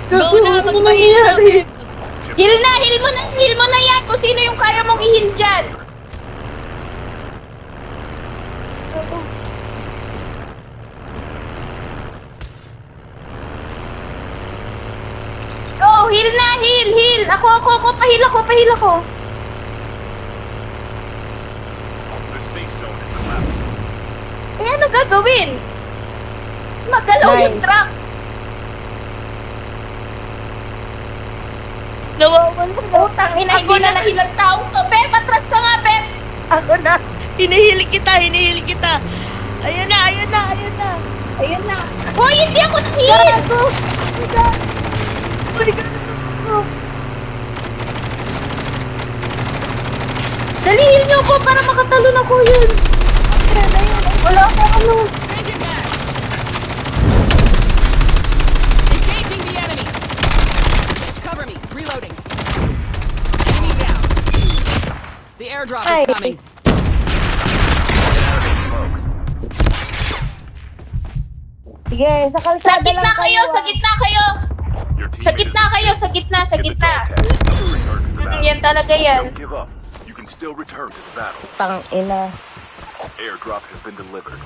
Go na, Ano nangyayari? Heal na, heal mo na yan kung sino yung kaya mong i-heal dyan. Go, heal na, heal. Ako, pahil ako. The safe zone is collapsing. Eh, ano gagawin? Magalaw yung truck. Nawawan mo na. Utang ina, hindi na nahilang taong to. Pe, patras ka nga, Pe. Ako na. Hinihili kita. Ayan na. Ayun na. Hoy, hindi ako nang-heal. Dali, heal niyo ako para makatalon ako yun. Wala ako ano. Changing back. Engaging the enemy. Cover me. Reloading. Enemy down. The airdrop Ay. is coming. Sige, sa kalsada Sa gitna lang kayo, sa gitna kayo. Your team Sa gitna kayo, sa gitna. Get the dog tag. Return to the battle. Yan talaga yan. Don't give up. You can still return to the battle. Tang ina. Airdrop has been delivered.